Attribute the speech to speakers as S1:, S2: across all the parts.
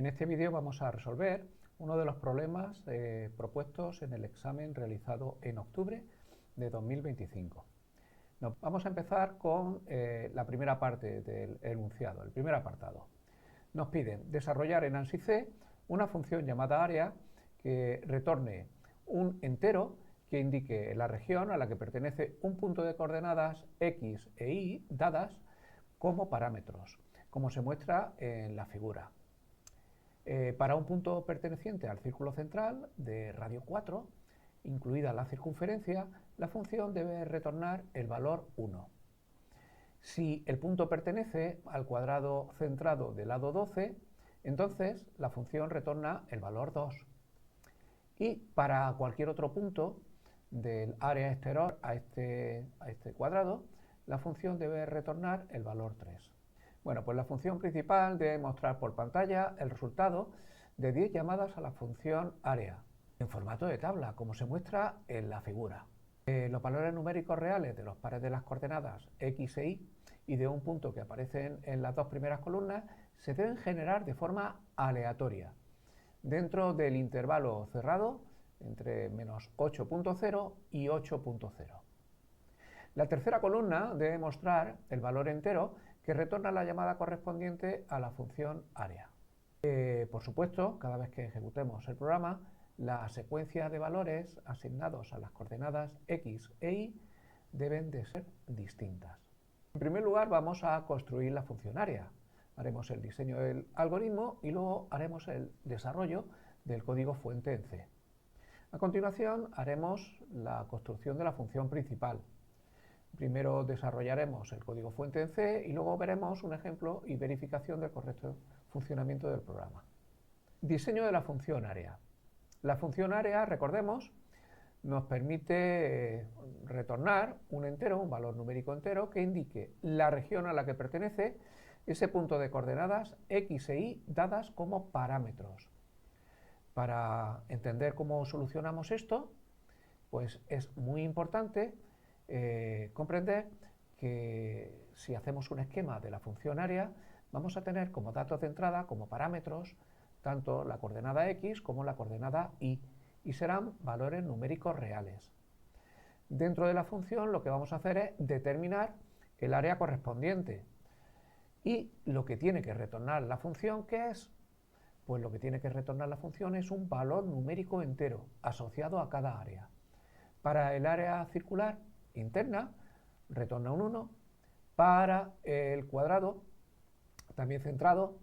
S1: En este vídeo vamos a resolver uno de los problemas propuestos en el examen realizado en octubre de 2025. Vamos a empezar con la primera parte del enunciado, el primer apartado. Nos piden desarrollar en ANSI C una función llamada área que retorne un entero que indique la región a la que pertenece un punto de coordenadas x e y dadas como parámetros, como se muestra en la figura. Para un punto perteneciente al círculo central de radio 4, incluida la circunferencia, la función debe retornar el valor 1. Si el punto pertenece al cuadrado centrado del lado 12, entonces la función retorna el valor 2. Y para cualquier otro punto del área exterior a este cuadrado, la función debe retornar el valor 3. Bueno, pues la función principal debe mostrar por pantalla el resultado de 10 llamadas a la función área, en formato de tabla, como se muestra en la figura. Los valores numéricos reales de los pares de las coordenadas x e y de un punto que aparecen en las dos primeras columnas se deben generar de forma aleatoria, dentro del intervalo cerrado entre menos 8.0 y 8.0. La tercera columna debe mostrar el valor entero que retorna la llamada correspondiente a la función área. Por supuesto, cada vez que ejecutemos el programa, la secuencia de valores asignados a las coordenadas x e y deben de ser distintas. En primer lugar, vamos a construir la función área. Haremos el diseño del algoritmo y luego haremos el desarrollo del código fuente en C. A continuación, haremos la construcción de la función principal. Primero desarrollaremos el código fuente en C y luego veremos un ejemplo y verificación del correcto funcionamiento del programa. Diseño de la función área. La función área, recordemos, nos permite retornar un entero, un valor numérico entero, que indique la región a la que pertenece ese punto de coordenadas x e y dadas como parámetros. Para entender cómo solucionamos esto, pues es muy importante comprender que si hacemos un esquema de la función área, vamos a tener como datos de entrada, como parámetros, tanto la coordenada x como la coordenada y serán valores numéricos reales. Dentro de la función lo que vamos a hacer es determinar el área correspondiente. Y lo que tiene que retornar la función, ¿qué es? Pues lo que tiene que retornar la función es un valor numérico entero asociado a cada área. Para el área circular interna retorna un 1, para el cuadrado, también centrado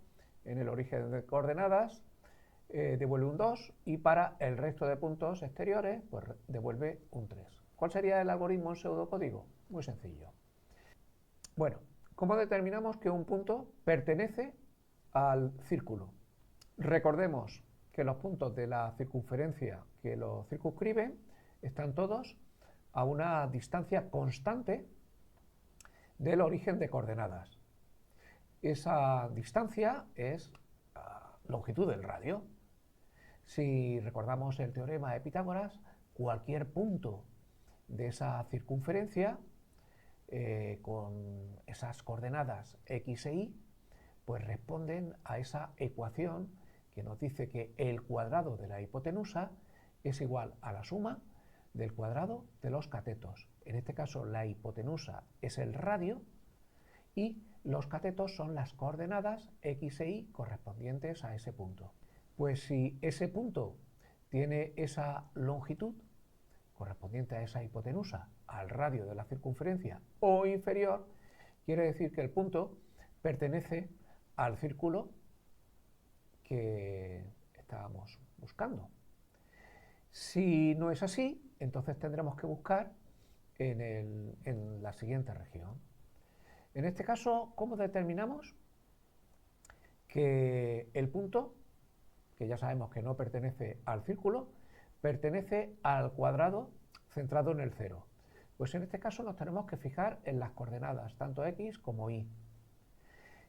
S1: en el origen de coordenadas, devuelve un 2 y para el resto de puntos exteriores pues devuelve un 3. ¿Cuál sería el algoritmo en pseudocódigo? Muy sencillo. Bueno, ¿cómo determinamos que un punto pertenece al círculo? Recordemos que los puntos de la circunferencia que lo circunscriben están todos a una distancia constante del origen de coordenadas. Esa distancia es la longitud del radio. Si recordamos el teorema de Pitágoras, cualquier punto de esa circunferencia con esas coordenadas x e y, pues responden a esa ecuación que nos dice que el cuadrado de la hipotenusa es igual a la suma del cuadrado de los catetos. En este caso la hipotenusa es el radio y los catetos son las coordenadas x e y correspondientes a ese punto. Pues si ese punto tiene esa longitud correspondiente a esa hipotenusa al radio de la circunferencia o inferior, quiere decir que el punto pertenece al círculo que estábamos buscando. Si no es así, entonces tendremos que buscar en la siguiente región. En este caso, ¿cómo determinamos que el punto, que ya sabemos que no pertenece al círculo, pertenece al cuadrado centrado en el 0? Pues en este caso nos tenemos que fijar en las coordenadas, tanto x como y.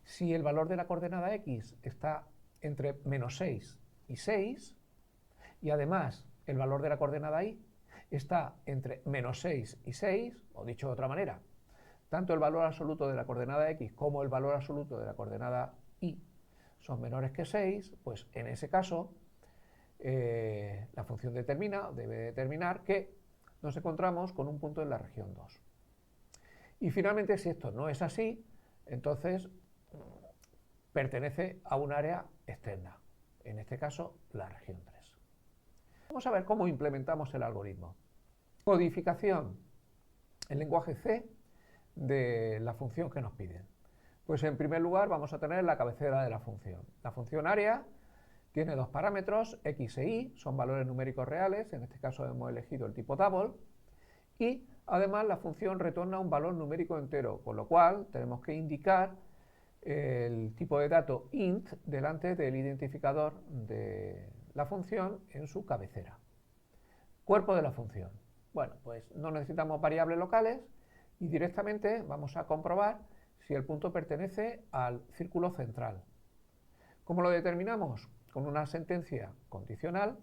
S1: Si el valor de la coordenada x está entre menos 6 y 6, y además el valor de la coordenada y está entre menos 6 y 6, o dicho de otra manera, tanto el valor absoluto de la coordenada x como el valor absoluto de la coordenada y son menores que 6, pues en ese caso la función debe determinar que nos encontramos con un punto en la región 2. Y finalmente, si esto no es así, entonces pertenece a un área externa, en este caso la región 3. Vamos a ver cómo implementamos el algoritmo. Codificación en lenguaje C de la función que nos piden. Pues en primer lugar vamos a tener la cabecera de la función. La función área tiene dos parámetros, x e y, son valores numéricos reales, en este caso hemos elegido el tipo double, y además la función retorna un valor numérico entero, con lo cual tenemos que indicar el tipo de dato int delante del identificador de la función en su cabecera. Cuerpo de la función. Bueno, pues no necesitamos variables locales y directamente vamos a comprobar si el punto pertenece al círculo central. ¿Cómo lo determinamos? Con una sentencia condicional,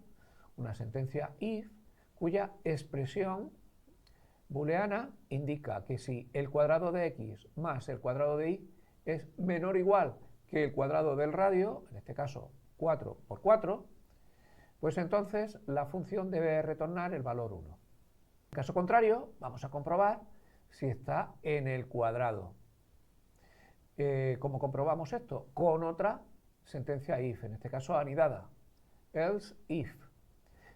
S1: una sentencia if, cuya expresión booleana indica que si el cuadrado de x más el cuadrado de y es menor o igual que el cuadrado del radio, en este caso 4 por 4, pues entonces la función debe retornar el valor 1. En caso contrario, vamos a comprobar si está en el cuadrado. ¿Cómo comprobamos esto? Con otra sentencia if, en este caso anidada, else if.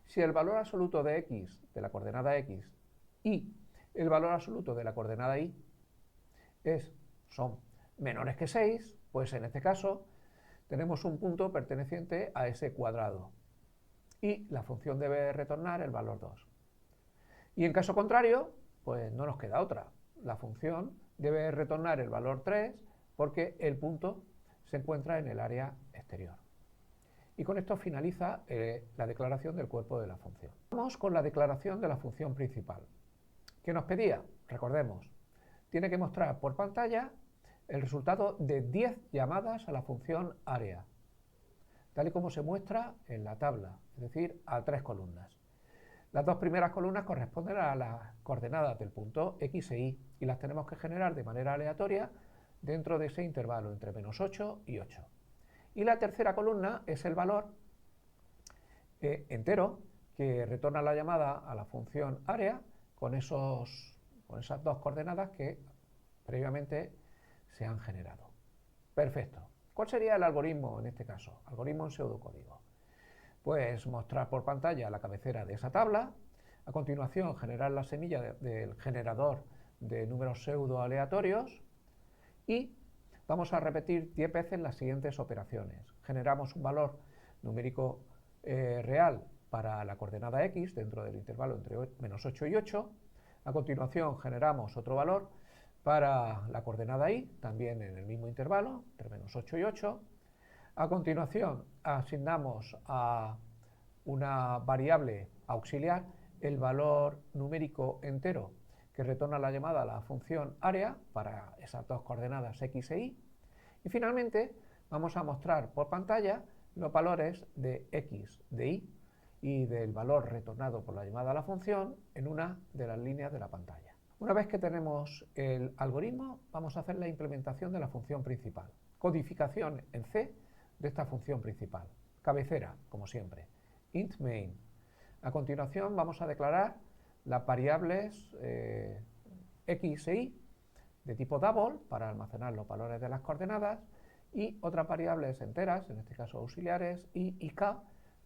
S1: Si el valor absoluto de x, de la coordenada x, y el valor absoluto de la coordenada y son menores que 6, pues en este caso tenemos un punto perteneciente a ese cuadrado y la función debe retornar el valor 2. Y en caso contrario, pues no nos queda otra. La función debe retornar el valor 3 porque el punto se encuentra en el área exterior. Y con esto finaliza la declaración del cuerpo de la función. Vamos con la declaración de la función principal. ¿Qué nos pedía? Recordemos, tiene que mostrar por pantalla el resultado de 10 llamadas a la función área, tal y como se muestra en la tabla, es decir, a 3 columnas. Las dos primeras columnas corresponden a las coordenadas del punto x e y las tenemos que generar de manera aleatoria dentro de ese intervalo entre -8 y 8. Y la tercera columna es el valor entero que retorna la llamada a la función área con esas dos coordenadas que previamente se han generado. Perfecto. ¿Cuál sería el algoritmo en este caso? Algoritmo en pseudocódigo. Pues mostrar por pantalla la cabecera de esa tabla, a continuación generar la semilla del generador de números pseudo aleatorios y vamos a repetir 10 veces las siguientes operaciones. Generamos un valor numérico real para la coordenada x dentro del intervalo entre -8 y 8. A continuación generamos otro valor para la coordenada y, también en el mismo intervalo, entre -8 y 8. A continuación asignamos a una variable auxiliar el valor numérico entero que retorna la llamada a la función área para esas dos coordenadas x e y. Y finalmente vamos a mostrar por pantalla los valores de x, de y del valor retornado por la llamada a la función en una de las líneas de la pantalla. Una vez que tenemos el algoritmo, vamos a hacer la implementación de la función principal. Codificación en C de esta función principal. Cabecera, como siempre. Int main. A continuación vamos a declarar las variables x e y de tipo double para almacenar los valores de las coordenadas y otras variables enteras, en este caso auxiliares, y k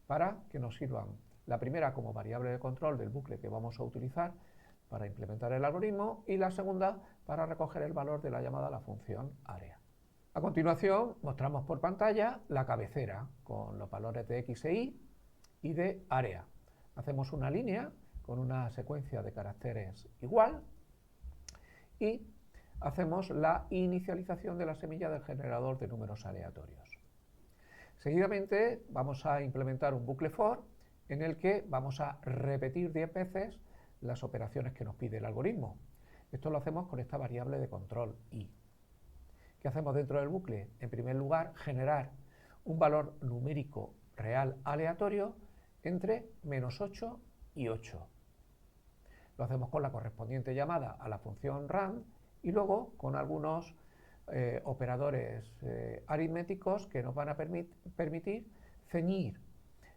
S1: para que nos sirvan la primera como variable de control del bucle que vamos a utilizar para implementar el algoritmo y la segunda para recoger el valor de la llamada a la función área. A continuación mostramos por pantalla la cabecera con los valores de x e y de área. Hacemos una línea con una secuencia de caracteres igual y hacemos la inicialización de la semilla del generador de números aleatorios. Seguidamente vamos a implementar un bucle for en el que vamos a repetir 10 veces las operaciones que nos pide el algoritmo. Esto lo hacemos con esta variable de control i. ¿Qué hacemos dentro del bucle? En primer lugar, generar un valor numérico real aleatorio entre -8 y 8. Lo hacemos con la correspondiente llamada a la función rand y luego con algunos operadores aritméticos que nos van a permitir ceñir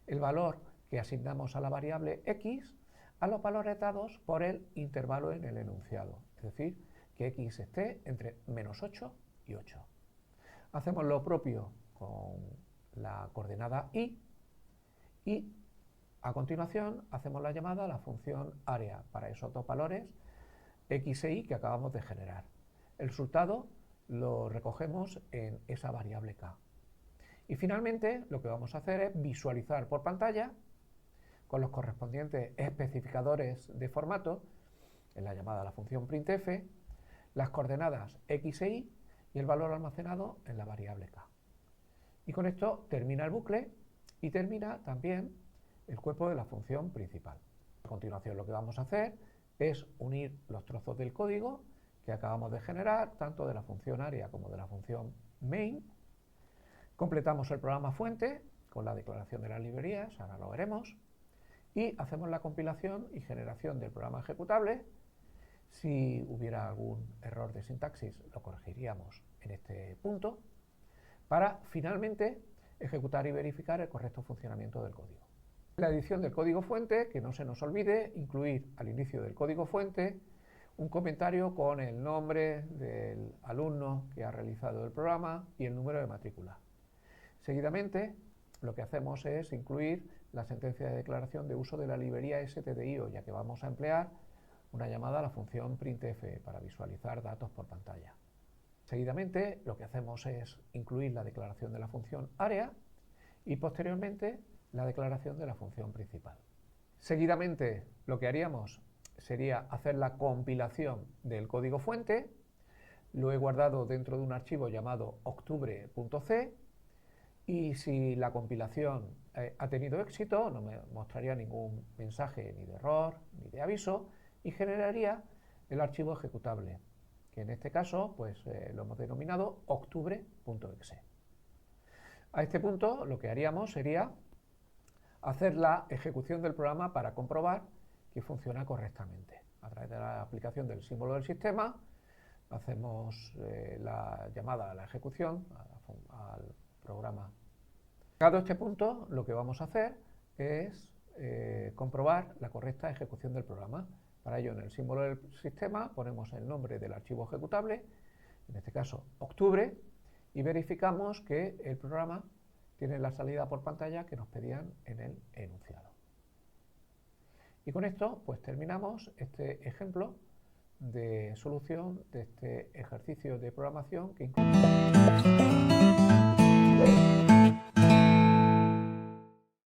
S1: el valor que asignamos a la variable x a los valores dados por el intervalo en el enunciado, es decir, que x esté entre -8 y 8. Hacemos lo propio con la coordenada y a continuación hacemos la llamada a la función area para esos dos valores x e y que acabamos de generar. El resultado lo recogemos en esa variable k. Y finalmente lo que vamos a hacer es visualizar por pantalla con los correspondientes especificadores de formato, en la llamada a la función printf, las coordenadas x e y el valor almacenado en la variable k. Y con esto termina el bucle y termina también el cuerpo de la función principal. A continuación lo que vamos a hacer es unir los trozos del código que acabamos de generar, tanto de la función area como de la función main. Completamos el programa fuente con la declaración de las librerías, ahora lo veremos, y hacemos la compilación y generación del programa ejecutable. Si hubiera algún error de sintaxis, lo corregiríamos en este punto, para finalmente ejecutar y verificar el correcto funcionamiento del código. La edición del código fuente, que no se nos olvide incluir al inicio del código fuente un comentario con el nombre del alumno que ha realizado el programa y el número de matrícula. Seguidamente, lo que hacemos es incluir la sentencia de declaración de uso de la librería stdio, ya que vamos a emplear una llamada a la función printf para visualizar datos por pantalla. Seguidamente, lo que hacemos es incluir la declaración de la función area y posteriormente la declaración de la función principal. Seguidamente, lo que haríamos sería hacer la compilación del código fuente. Lo he guardado dentro de un archivo llamado octubre.c y si la compilación ha tenido éxito, no me mostraría ningún mensaje ni de error ni de aviso y generaría el archivo ejecutable, que en este caso pues, lo hemos denominado octubre.exe. A este punto lo que haríamos sería hacer la ejecución del programa para comprobar que funciona correctamente. A través de la aplicación del símbolo del sistema hacemos la llamada a la ejecución al programa. Llegado a este punto, lo que vamos a hacer es comprobar la correcta ejecución del programa. Para ello, en el símbolo del sistema ponemos el nombre del archivo ejecutable, en este caso octubre, y verificamos que el programa tiene la salida por pantalla que nos pedían en el enunciado. Y con esto pues terminamos este ejemplo de solución de este ejercicio de programación que incluye